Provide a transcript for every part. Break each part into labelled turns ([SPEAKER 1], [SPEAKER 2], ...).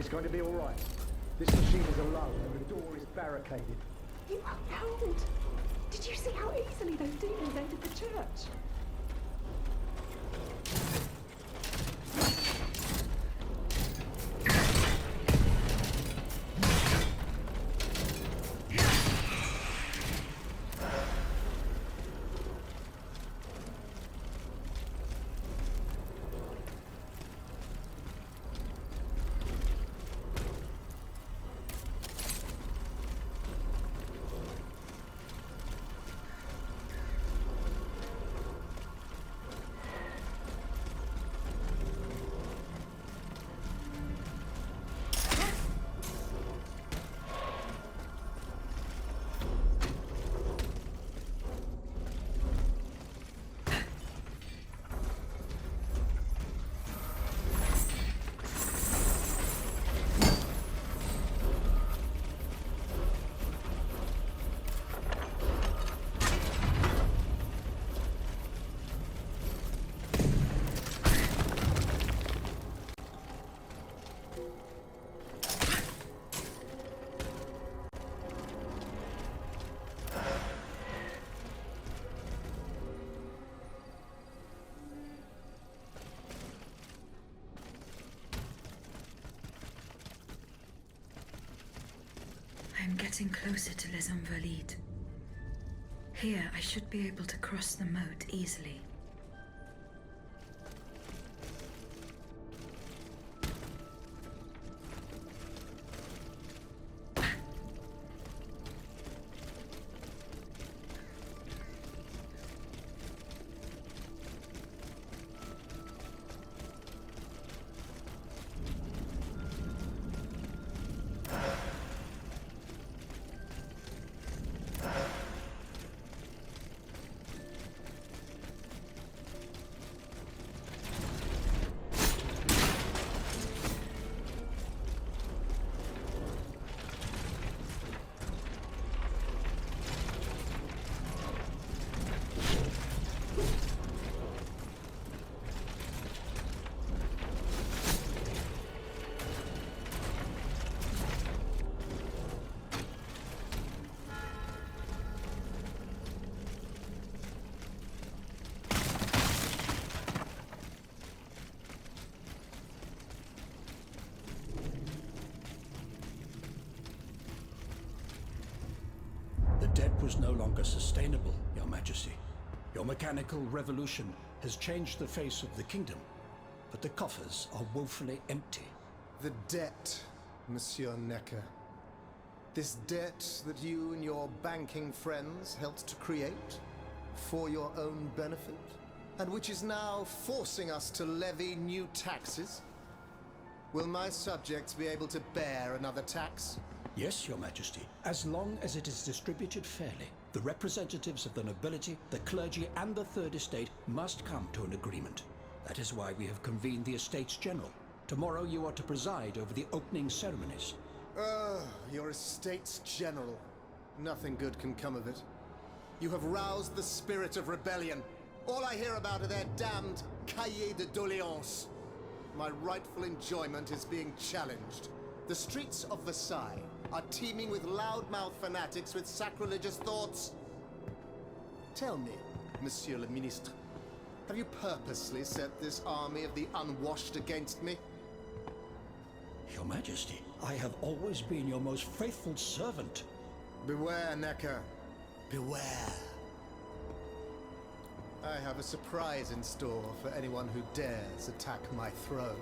[SPEAKER 1] It's going to be all right. This machine is alone and the door is barricaded.
[SPEAKER 2] You upheld! Did you see how easily those demons entered the church?
[SPEAKER 3] I'm getting closer to Les Invalides. Here, I should be able to cross the moat easily.
[SPEAKER 4] The debt was no longer sustainable, Your Majesty. Your mechanical revolution has changed the face of the kingdom, but the coffers are woefully empty.
[SPEAKER 5] The debt, Monsieur Necker. This debt that you and your banking friends helped to create for your own benefit, and which is now forcing us to levy new taxes. Will my subjects be able to bear another tax?
[SPEAKER 4] Yes, Your Majesty, as long as it is distributed fairly. The representatives of the nobility, the clergy, and the Third Estate must come to an agreement. That is why we have convened the Estates General. Tomorrow you are to preside over the opening ceremonies.
[SPEAKER 5] Your Estates General. Nothing good can come of it. You have roused the spirit of rebellion. All I hear about are their damned cahiers de doléances. My rightful enjoyment is being challenged. The streets of Versailles are teeming with loudmouth fanatics with sacrilegious thoughts. Tell me, Monsieur le Ministre, have you purposely set this army of the unwashed against me?
[SPEAKER 4] Your Majesty, I have always been your most faithful servant.
[SPEAKER 5] Beware, Necker. Beware. I have a surprise in store for anyone who dares attack my throne.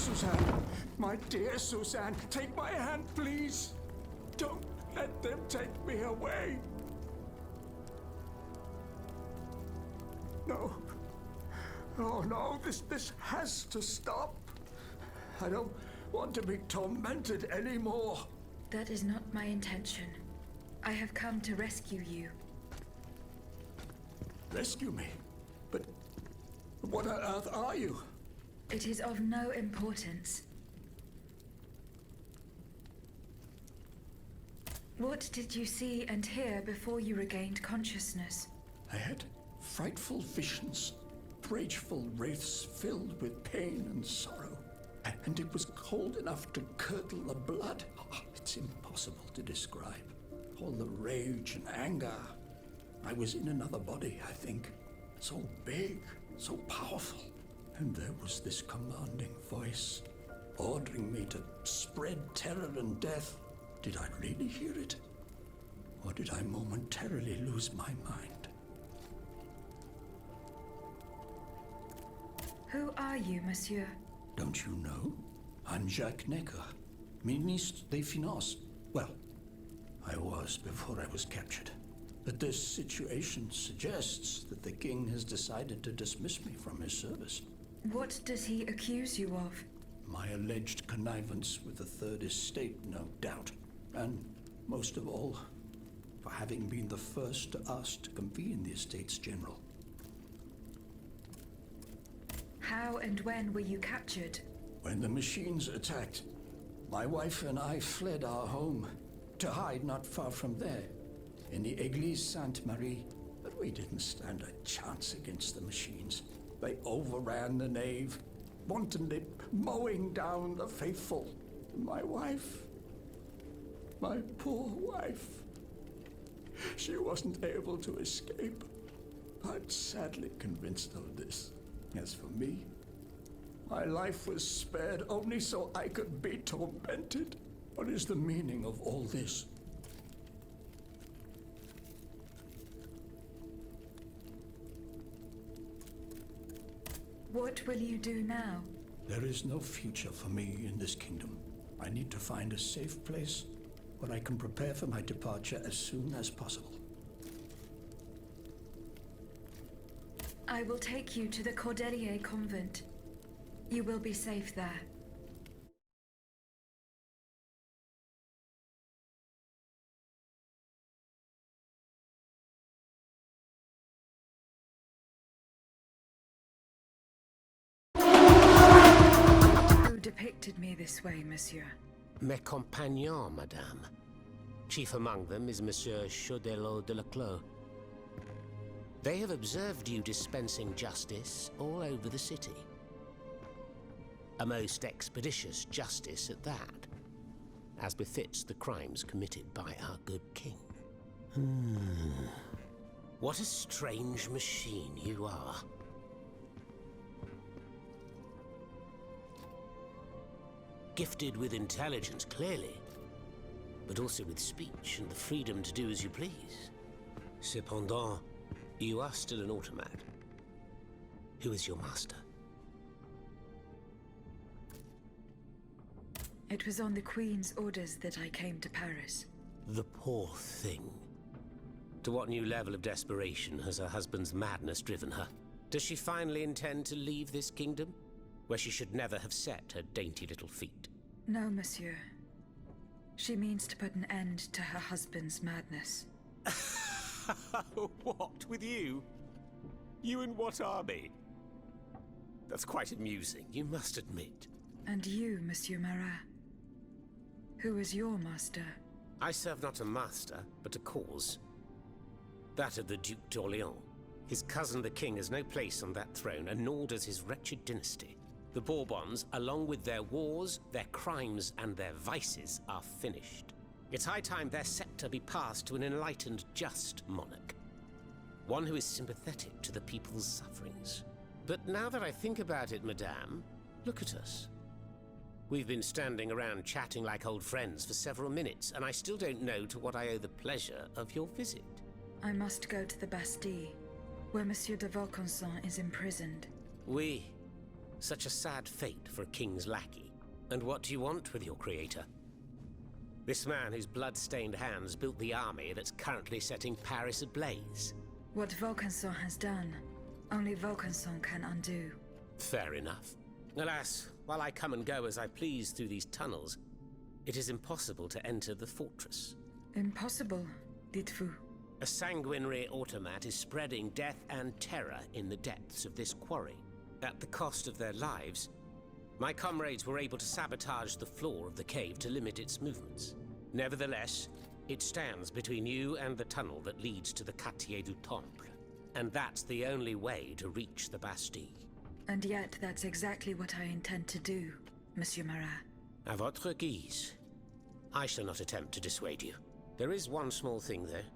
[SPEAKER 1] Suzanne, my dear Suzanne, take my hand, please. Don't let them take me away. No. Oh no, this has to stop. I don't want to be tormented anymore.
[SPEAKER 3] That is not my intention. I have come to rescue you.
[SPEAKER 1] Rescue me? But what on earth are you?
[SPEAKER 3] It is of no importance. What did you see and hear before you regained consciousness?
[SPEAKER 1] I had frightful visions. rageful wraiths filled with pain and sorrow. And it was cold enough to curdle the blood. It's impossible to describe. All the rage and anger. I was in another body, I think. So big, so powerful. And there was this commanding voice, ordering me to spread terror and death. Did I really hear it? Or did I momentarily lose my mind?
[SPEAKER 3] Who are you, monsieur?
[SPEAKER 1] Don't you know? I'm Jacques Necker, Ministre des Finances. Well, I was before I was captured. But this situation suggests that the king has decided to dismiss me from his service.
[SPEAKER 3] What does he accuse you of?
[SPEAKER 1] My alleged connivance with the Third Estate, no doubt. And most of all, for having been the first to ask to convene the Estates General.
[SPEAKER 3] How and when were you captured?
[SPEAKER 1] When the machines attacked, my wife and I fled our home to hide not far from there, in the Église Sainte-Marie. But we didn't stand a chance against the machines. They overran the nave, wantonly mowing down the faithful. My wife, my poor wife, she wasn't able to escape. I'm sadly convinced of this. As for me, my life was spared only so I could be tormented. What is the meaning of all this?
[SPEAKER 3] What will you do now?
[SPEAKER 1] There is no future for me in this kingdom. I need to find a safe place where I can prepare for my departure as soon as possible.
[SPEAKER 3] I will take you to the Cordelier convent. You will be safe there. Who depicted me this way, monsieur?
[SPEAKER 6] Mes compagnons, madame. Chief among them is Monsieur Chaudelot de Leclos. They have observed you dispensing justice all over the city. A most expeditious justice at that, as befits the crimes committed by our good king. What a strange machine you are. Gifted with intelligence, clearly, but also with speech and the freedom to do as you please. Cependant, you are still an automat. Who is your master?
[SPEAKER 3] It was on the Queen's orders that I came to Paris.
[SPEAKER 6] The poor thing. To what new level of desperation has her husband's madness driven her? Does she finally intend to leave this kingdom, where she should never have set her dainty little feet?
[SPEAKER 3] No, monsieur. She means to put an end to her husband's madness.
[SPEAKER 6] What, with you? You in what army? That's quite amusing, you must admit.
[SPEAKER 3] And you, Monsieur Marat? Who is your master?
[SPEAKER 6] I serve not a master, but a cause. That of the Duc d'Orléans. His cousin the king has no place on that throne, and nor does his wretched dynasty. The Bourbons, along with their wars, their crimes, and their vices, are finished. It's high time their scepter be passed to an enlightened, just monarch. One who is sympathetic to the people's sufferings. But now that I think about it, madame, look at us. We've been standing around chatting like old friends for several minutes, and I still don't know to what I owe the pleasure of your visit.
[SPEAKER 3] I must go to the Bastille, where Monsieur de Vaucanson is imprisoned.
[SPEAKER 6] Oui. Such a sad fate for a king's lackey. And what do you want with your creator? This man whose blood-stained hands built the army that's currently setting Paris ablaze.
[SPEAKER 3] What Vaucanson has done, only Vaucanson can undo.
[SPEAKER 6] Fair enough. Alas, while I come and go as I please through these tunnels, it is impossible to enter the fortress.
[SPEAKER 3] Impossible, dites-vous?
[SPEAKER 6] A sanguinary automat is spreading death and terror in the depths of this quarry. At the cost of their lives, my comrades were able to sabotage the floor of the cave to limit its movements. Nevertheless, it stands between you and the tunnel that leads to the Quartier du Temple. And that's the only way to reach the Bastille.
[SPEAKER 3] And yet, that's exactly what I intend to do, Monsieur Marat.
[SPEAKER 6] À votre guise. I shall not attempt to dissuade you. There is one small thing, though.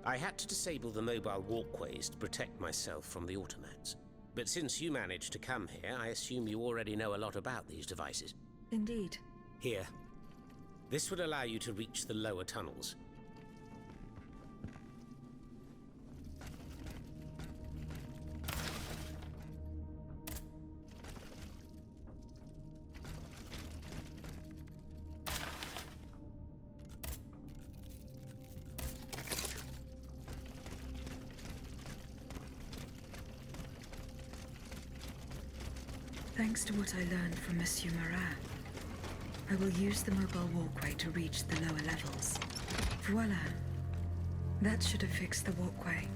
[SPEAKER 6] I had to disable the mobile walkways to protect myself from the automats. But since you managed to come here, I assume you already know a lot about these devices.
[SPEAKER 3] Indeed.
[SPEAKER 6] Here. This would allow you to reach the lower tunnels.
[SPEAKER 3] Thanks to what I learned from Monsieur Marat, I will use the mobile walkway to reach the lower levels. Voila. That should have fixed the walkway.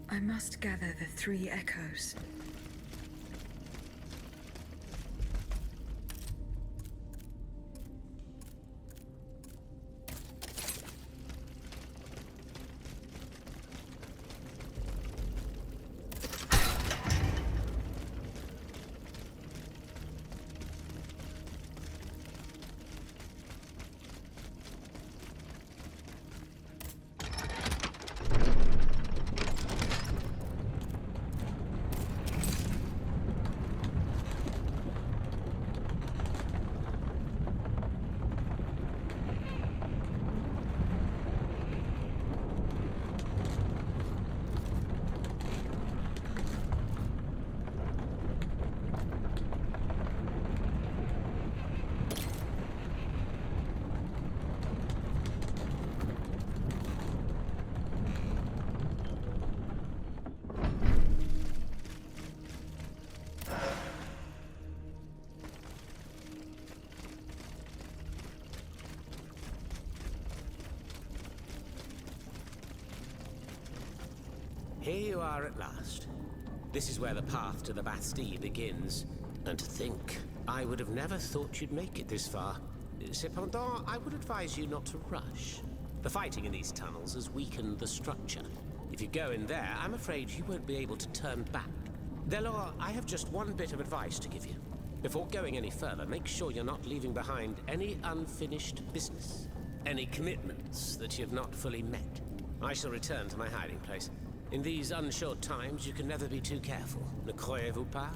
[SPEAKER 3] I must gather the 3 echoes.
[SPEAKER 6] Here you are at last. This is where the path to the Bastille begins. And to think, I would have never thought you'd make it this far. Cependant, I would advise you not to rush. The fighting in these tunnels has weakened the structure. If you go in there, I'm afraid you won't be able to turn back. Delors, I have just one bit of advice to give you. Before going any further, make sure you're not leaving behind any unfinished business. Any commitments that you've not fully met. I shall return to my hiding place. In these unsure times, you can never be too careful. Ne croyez-vous pas?